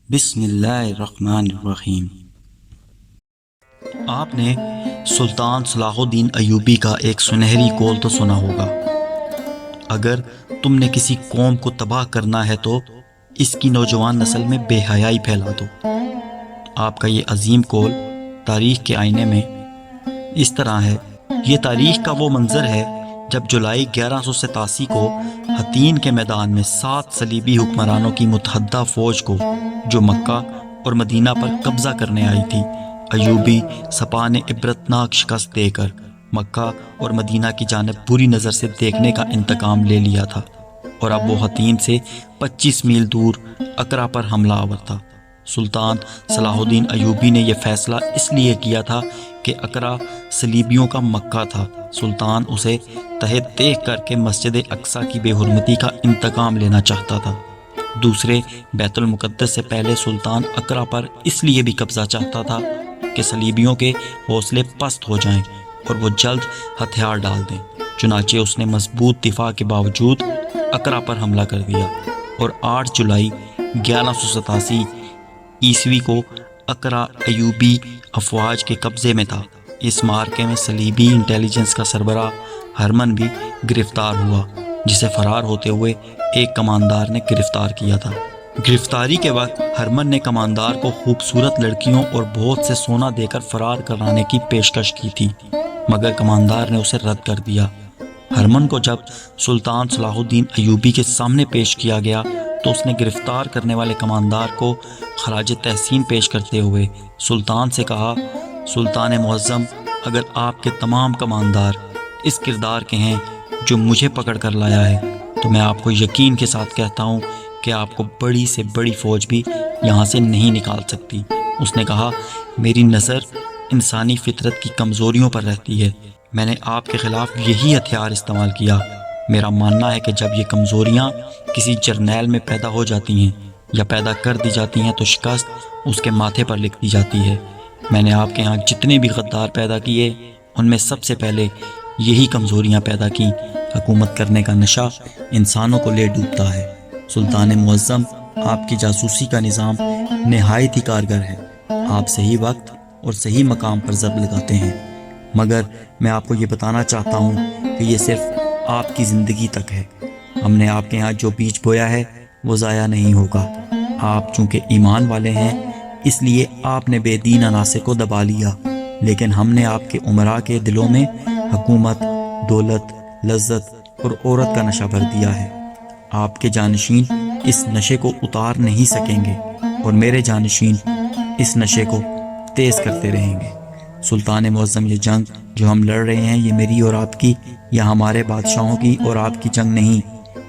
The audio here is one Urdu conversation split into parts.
بسم اللہ الرحمن الرحیم۔ آپ نے سلطان صلاح الدین ایوبی کا ایک سنہری قول تو سنا ہوگا، اگر تم نے کسی قوم کو تباہ کرنا ہے تو اس کی نوجوان نسل میں بے حیائی پھیلا دو۔ آپ کا یہ عظیم قول تاریخ کے آئینے میں اس طرح ہے۔ یہ تاریخ کا وہ منظر ہے جب جولائی 1187 کو حطین کے میدان میں 7 صلیبی حکمرانوں کی متحدہ فوج کو، جو مکہ اور مدینہ پر قبضہ کرنے آئی تھی، ایوبی سپاہ نے عبرتناک شکست دے کر مکہ اور مدینہ کی جانب بری نظر سے دیکھنے کا انتقام لے لیا تھا، اور اب وہ حطین سے 25 میل دور اقرا پر حملہ آور تھا۔ سلطان صلاح الدین ایوبی نے یہ فیصلہ اس لیے کیا تھا کہ اقرا صلیبیوں کا مکہ تھا۔ سلطان اسے تحت دیکھ کر کے مسجد اقصی کی بے حرمتی کا انتقام لینا چاہتا تھا۔ دوسرے بیت المقدس سے پہلے سلطان اقرا پر اس لیے بھی قبضہ چاہتا تھا کہ صلیبیوں کے حوصلے پست ہو جائیں اور وہ جلد ہتھیار ڈال دیں۔ چنانچہ اس نے مضبوط دفاع کے باوجود اقرا پر حملہ کر دیا، اور 8 جولائی 1187 عیسوی کو اقرا ایوبی افواج کے قبضے میں تھا۔ اس معرکے میں صلیبی انٹیلیجنس کا سربراہ ہرمن بھی گرفتار ہوا، جسے فرار ہوتے ہوئے ایک کماندار نے گرفتار کیا تھا۔ گرفتاری کے وقت ہرمن نے کماندار کو خوبصورت لڑکیوں اور بہت سے سونا دے کر فرار کرانے کی پیشکش کی تھی، مگر کماندار نے اسے رد کر دیا۔ ہرمن کو جب سلطان صلاح الدین ایوبی کے سامنے پیش کیا گیا تو اس نے گرفتار کرنے والے کماندار کو خراج تحسین پیش کرتے ہوئے سلطان سے کہا، سلطان معظم، اگر آپ کے تمام کماندار اس کردار کے ہیں جو مجھے پکڑ کر لایا ہے تو میں آپ کو یقین کے ساتھ کہتا ہوں کہ آپ کو بڑی سے بڑی فوج بھی یہاں سے نہیں نکال سکتی۔ اس نے کہا، میری نظر انسانی فطرت کی کمزوریوں پر رہتی ہے، میں نے آپ کے خلاف یہی ہتھیار استعمال کیا۔ میرا ماننا ہے کہ جب یہ کمزوریاں کسی جرنیل میں پیدا ہو جاتی ہیں یا پیدا کر دی جاتی ہیں تو شکست اس کے ماتھے پر لکھ دی جاتی ہے۔ میں نے آپ کے ہاں جتنے بھی غدار پیدا کیے ان میں سب سے پہلے یہی کمزوریاں پیدا کی۔ حکومت کرنے کا نشہ انسانوں کو لے ڈوبتا ہے۔ سلطان معظم، آپ کی جاسوسی کا نظام نہایت ہی کارگر ہے۔ آپ صحیح وقت اور صحیح مقام پر ضرب لگاتے ہیں، مگر میں آپ کو یہ بتانا چاہتا ہوں کہ یہ صرف آپ کی زندگی تک ہے۔ ہم نے آپ کے ہاں جو بیج بویا ہے وہ ضائع نہیں ہوگا۔ آپ چونکہ ایمان والے ہیں اس لیے آپ نے بے دین عناصر کو دبا لیا، لیکن ہم نے آپ کے امراء کے دلوں میں حکومت، دولت، لذت اور عورت کا نشہ بھر دیا ہے۔ آپ کے جانشین اس نشے کو اتار نہیں سکیں گے اور میرے جانشین اس نشے کو تیز کرتے رہیں گے۔ سلطان معظم، یہ جنگ جو ہم لڑ رہے ہیں یہ میری اور آپ کی یا ہمارے بادشاہوں کی اور آپ کی جنگ نہیں،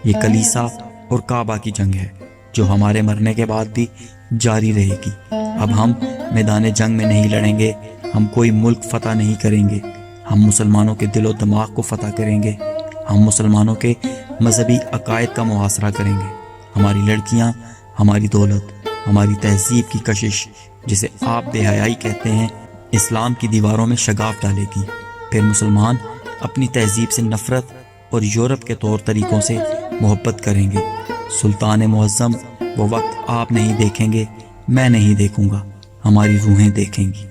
یہ کلیسا اور کعبہ کی جنگ ہے جو ہمارے مرنے کے بعد بھی جاری رہے گی۔ اب ہم میدان جنگ میں نہیں لڑیں گے، ہم کوئی ملک فتح نہیں کریں گے، ہم مسلمانوں کے دل و دماغ کو فتح کریں گے، ہم مسلمانوں کے مذہبی عقائد کا محاصرہ کریں گے۔ ہماری لڑکیاں، ہماری دولت، ہماری تہذیب کی کشش، جسے آپ بے حیائی کہتے ہیں، اسلام کی دیواروں میں شگاف ڈالے گی۔ پھر مسلمان اپنی تہذیب سے نفرت اور یورپ کے طور طریقوں سے محبت کریں گے۔ سلطان معظم، وہ وقت آپ نہیں دیکھیں گے، میں نہیں دیکھوں گا، ہماری روحیں دیکھیں گی۔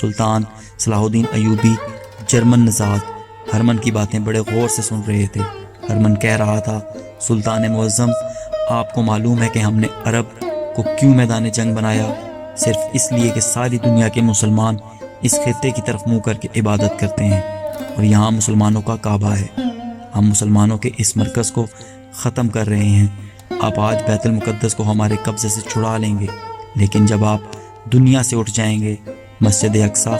سلطان صلاح الدین ایوبی جرمن نژاد ہرمن کی باتیں بڑے غور سے سن رہے تھے۔ ہرمن کہہ رہا تھا، سلطان معظم، آپ کو معلوم ہے کہ ہم نے عرب کو کیوں میدان جنگ بنایا؟ صرف اس لیے کہ ساری دنیا کے مسلمان اس خطے کی طرف منہ کر کے عبادت کرتے ہیں، اور یہاں مسلمانوں کا کعبہ ہے۔ ہم مسلمانوں کے اس مرکز کو ختم کر رہے ہیں۔ آپ آج بیت المقدس کو ہمارے قبضے سے چھڑا لیں گے، لیکن جب آپ دنیا سے اٹھ جائیں گے، مسجد اقصی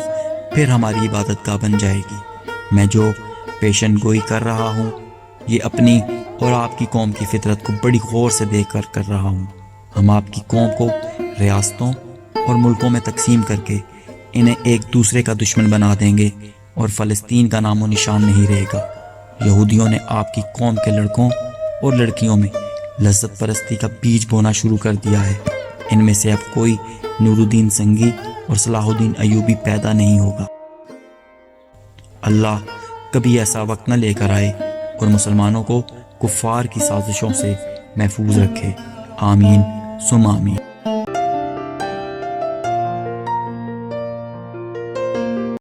پھر ہماری عبادت گاہ بن جائے گی۔ میں جو پیشن گوئی کر رہا ہوں یہ اپنی اور آپ کی قوم کی فطرت کو بڑی غور سے دیکھ کر رہا ہوں۔ ہم آپ کی قوم کو ریاستوں اور ملکوں میں تقسیم کر کے انہیں ایک دوسرے کا دشمن بنا دیں گے، اور فلسطین کا نام و نشان نہیں رہے گا۔ یہودیوں نے آپ کی قوم کے لڑکوں اور لڑکیوں میں لذت پرستی کا بیج بونا شروع کر دیا ہے۔ ان میں سے اب کوئی نور الدین سنگی اور صلاح الدین ایوبی پیدا نہیں ہوگا۔ اللہ کبھی ایسا وقت نہ لے کر آئے اور مسلمانوں کو کفار کی سازشوں سے محفوظ رکھے۔ آمین ثم آمین۔